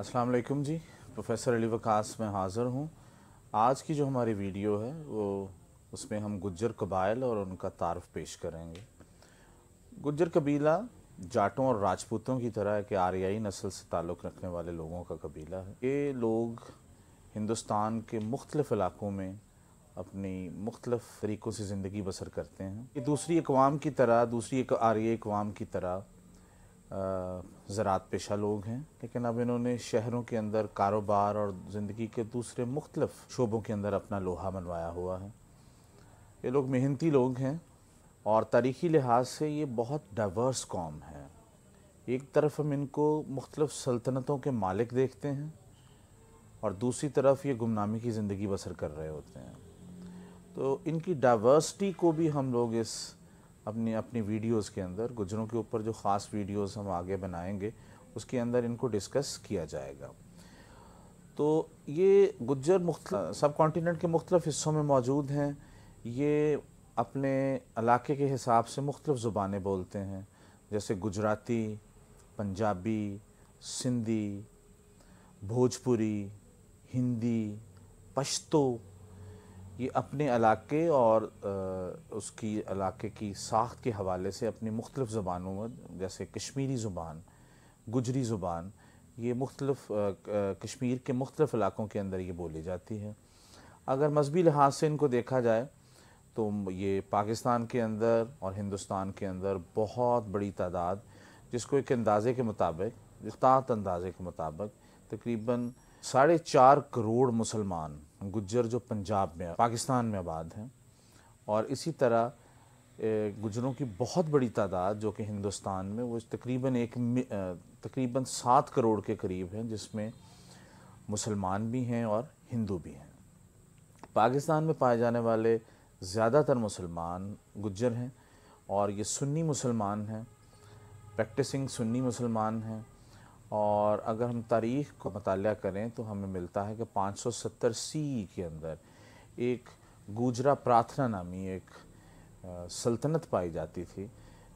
अस्सलाम वालेकुम जी। प्रोफेसर अली वकास में हाज़िर हूँ। आज की जो हमारी वीडियो है वो उसमें हम गुज्जर कबाइल और उनका तारफ़ पेश करेंगे। गुज्जर कबीला जाटों और राजपूतों की तरह एक आर्याई नस्ल से ताल्लुक़ रखने वाले लोगों का कबीला है। ये लोग हिंदुस्तान के मुख्तलिफ़ इलाक़ों में अपनी मुख्तलिफ़ तरीक़ों से ज़िंदगी बसर करते हैं। ये दूसरी अक़वाम की तरह, दूसरी एक आर्याई अक़वाम की तरह ज़राअत पेशा लोग हैं, लेकिन अब इन्होंने शहरों के अंदर कारोबार और ज़िंदगी के दूसरे मुख्तलिफ़ शोबों के अंदर अपना लोहा मनवाया हुआ है। ये लोग मेहनती लोग हैं और तारीख़ी लिहाज से ये बहुत डाइवर्स कौम है। एक तरफ हम इनको मुख्तलिफ़ सल्तनतों के मालिक देखते हैं और दूसरी तरफ ये गुमनामी की ज़िंदगी बसर कर रहे होते हैं। तो इनकी डाइवर्सिटी को भी हम लोग इस अपनी अपनी वीडियोस के अंदर, गुज्जरों के ऊपर जो ख़ास वीडियोस हम आगे बनाएंगे उसके अंदर इनको डिस्कस किया जाएगा। तो ये गुज्जर सब कॉन्टिनेंट के मुख्तलिफ़ हिस्सों में मौजूद हैं। ये अपने इलाके के हिसाब से मुख्तलिफ़ ज़ुबानें बोलते हैं, जैसे गुजराती, पंजाबी, सिंधी, भोजपुरी, हिंदी, पश्तो। ये अपने इलाके और उसकी इलाके की साख्त के हवाले से अपनी मुख्तलिफ़ ज़ुबानों में, जैसे कश्मीरी ज़ुबान, गुजरी ज़ुबान, ये मुख्तलिफ़ कश्मीर के मुख्तलिफ़ इलाक़ों के अंदर ये बोली जाती है। अगर मजहबी लिहाज से इनको देखा जाए तो ये पाकिस्तान के अंदर और हिंदुस्तान के अंदर बहुत बड़ी तादाद, जिसको एक अंदाज़े के मुताबिक, अंदाज़े के मुताबिक तकरीबन 4.5 करोड़ मुसलमान गुज्जर जो पंजाब में, पाकिस्तान में आबाद हैं, और इसी तरह गुज्जरों की बहुत बड़ी तादाद जो कि हिंदुस्तान में वो तकरीबन 7 करोड़ के करीब हैं, जिसमें मुसलमान भी हैं और हिंदू भी हैं। पाकिस्तान में पाए जाने वाले ज़्यादातर मुसलमान गुज्जर हैं और ये सुन्नी मुसलमान हैं, प्रैक्टिसिंग सुन्नी मुसलमान हैं। और अगर हम तारीख़ को मुताला करें तो हमें मिलता है कि 570 सी के अंदर एक गुजरा प्रार्थना नामी एक सल्तनत पाई जाती थी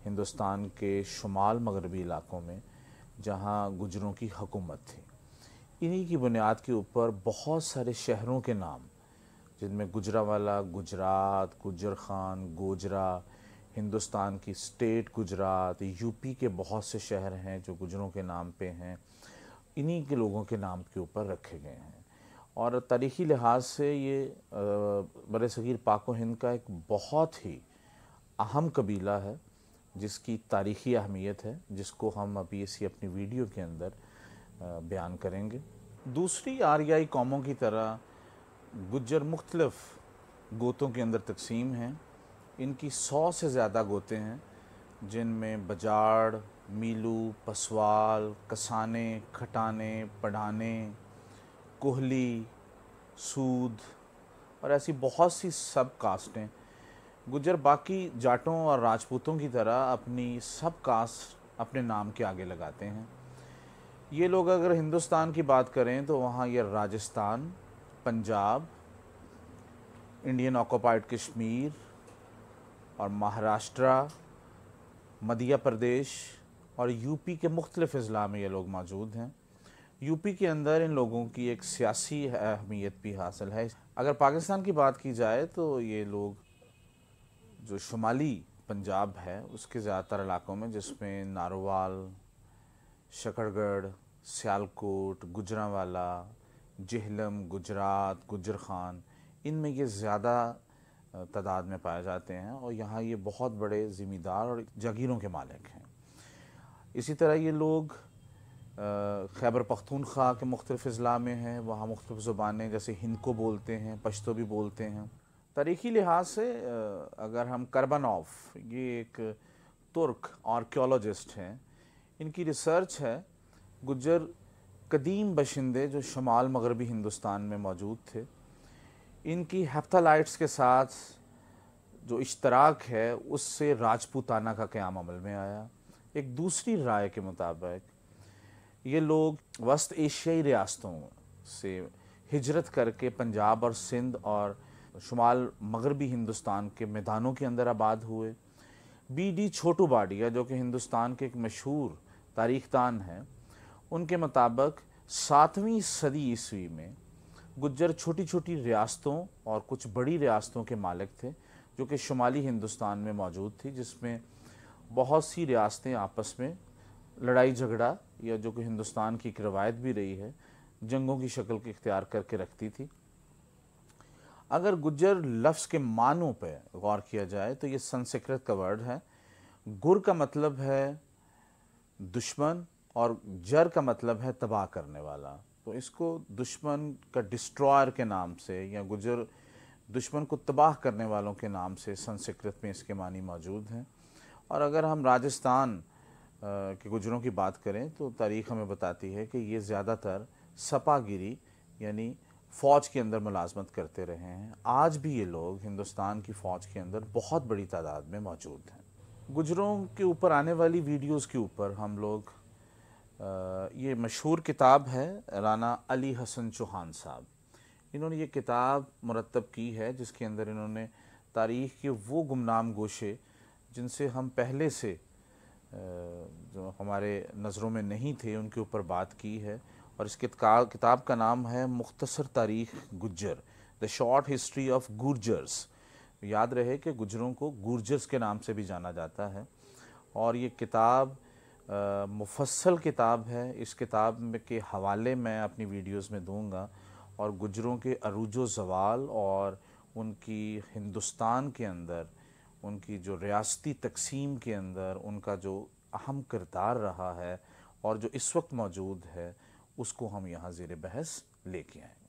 हिंदुस्तान के शुमाल मगरबी इलाक़ों में, जहाँ गुजरों की हुकूमत थी। इन्हीं की बुनियाद के ऊपर बहुत सारे शहरों के नाम, जिनमें गुजरावाला, गुजरात, गुज्जर खान, गोजरा, हिंदुस्तान की स्टेट गुजरात, यूपी के बहुत से शहर हैं जो गुजरों के नाम पे हैं, इन्हीं के लोगों के नाम के ऊपर रखे गए हैं। और तारीख़ी लिहाज से ये बरसगीर पाक व हिंद का एक बहुत ही अहम कबीला है, जिसकी तारीख़ी अहमियत है, जिसको हम अभी इसी अपनी वीडियो के अंदर बयान करेंगे। दूसरी आर्याई कौमों की तरह गुज्जर मुख्तलिफ़ गोतों के अंदर तकसीम हैं। इनकी 100 से ज़्यादा गोते हैं, जिनमें बजाड़, मीलू, पसवाल, कसाने, खटाने, पढ़ाने, कोहली, सूद और ऐसी बहुत सी सब कास्टें। गुज्जर बाकी जाटों और राजपूतों की तरह अपनी सब कास्ट अपने नाम के आगे लगाते हैं। ये लोग अगर हिंदुस्तान की बात करें तो वहाँ ये राजस्थान, पंजाब, इंडियन ऑक्यूपाइड कश्मीर और महाराष्ट्र, मध्य प्रदेश और यूपी के मुख्तलिफ़ अज़ला में ये लोग मौजूद हैं। यूपी के अंदर इन लोगों की एक सियासी अहमियत भी हासिल है। अगर पाकिस्तान की बात की जाए तो ये लोग जो शुमाली पंजाब है उसके ज़्यादातर इलाक़ों में, जिसमें नारोवाल, शकरगढ़, सियालकोट, गुजरांवाला, जेहलम, गुजरात, गुज्जर खान, इनमें ये ज़्यादा तादाद में पाए जाते हैं और यहाँ ये बहुत बड़े ज़मींदार और जागीरों के मालिक हैं। इसी तरह ये लोग खैबर पख्तूनख्वा के मुख्तलिफ़ अज़ला में हैं, वहाँ मुख्तलिफ़ ज़ुबानें जैसे हिंद को बोलते हैं, पश्तो भी बोलते हैं। तारीख़ी लिहाज से अगर हम कर्बनॉफ, ये एक तुर्क आर्कियोलॉजिस्ट हैं, इनकी रिसर्च है गुज्जर कदीम बशिंदे जो शुमाल मगरबी हिंदुस्तान में मौजूद थे, इनकी हेप्थालाइट्स के साथ जो इश्तराक है उससे राजपूताना का क़याम अमल में आया। एक दूसरी राय के मुताबिक ये लोग वस्त एशियाई रियासतों से हिजरत करके पंजाब और सिंध और शुमाल मगरबी हिंदुस्तान के मैदानों के अंदर आबाद हुए। बी.डी. छोटू बाडिया जो कि हिंदुस्तान के एक मशहूर तारीख़दान हैं, उनके मुताबिक 7वीं सदी ईस्वी में गुज्जर छोटी छोटी रियासतों और कुछ बड़ी रियासतों के मालिक थे जो कि शुमाली हिंदुस्तान में मौजूद थी, जिसमें बहुत सी रियासतें आपस में लड़ाई झगड़ा या जो कि हिंदुस्तान की एक रवायत भी रही है, जंगों की शक्ल के इख्तियार करके रखती थी। अगर गुज्जर लफ्ज़ के मानों पर गौर किया जाए तो ये संस्कृत का वर्ड है। गुर का मतलब है दुश्मन और जर का मतलब है तबाह करने वाला। तो इसको दुश्मन का डिस्ट्रॉयर के नाम से या गुज्जर दुश्मन को तबाह करने वालों के नाम से संस्कृत में इसके मानी मौजूद हैं। और अगर हम राजस्थान के गुज्जरों की बात करें तो तारीख़ हमें बताती है कि ये ज़्यादातर सपागिरी यानी फ़ौज के अंदर मुलाजमत करते रहे हैं। आज भी ये लोग हिंदुस्तान की फ़ौज के अंदर बहुत बड़ी तादाद में मौजूद हैं। गुज्जरों के ऊपर आने वाली वीडियोस के ऊपर हम लोग ये मशहूर किताब है राना अली हसन चौहान साहब, इन्होंने ये किताब मुरतब की है जिसके अंदर इन्होंने तारीख़ के वो गुमनाम गोशे जिनसे हम पहले से जो हमारे नज़रों में नहीं थे उनके ऊपर बात की है। और इस किताब का नाम है Mukhtasar Tarikh Gujjar, the short history of Gurjars. याद रहे कि गुज्जरों को गुर्जर्स के नाम से भी जाना जाता है। और ये किताब मुफस्सल किताब है। इस किताब के हवाले मैं अपनी वीडियोस में दूंगा और गुज्जरों के अरूजो ज़वाल और उनकी हिंदुस्तान के अंदर उनकी जो रियासती तकसीम के अंदर उनका जो अहम किरदार रहा है और जो इस वक्त मौजूद है उसको हम यहाँ ज़ेर बहस लेके आएँ।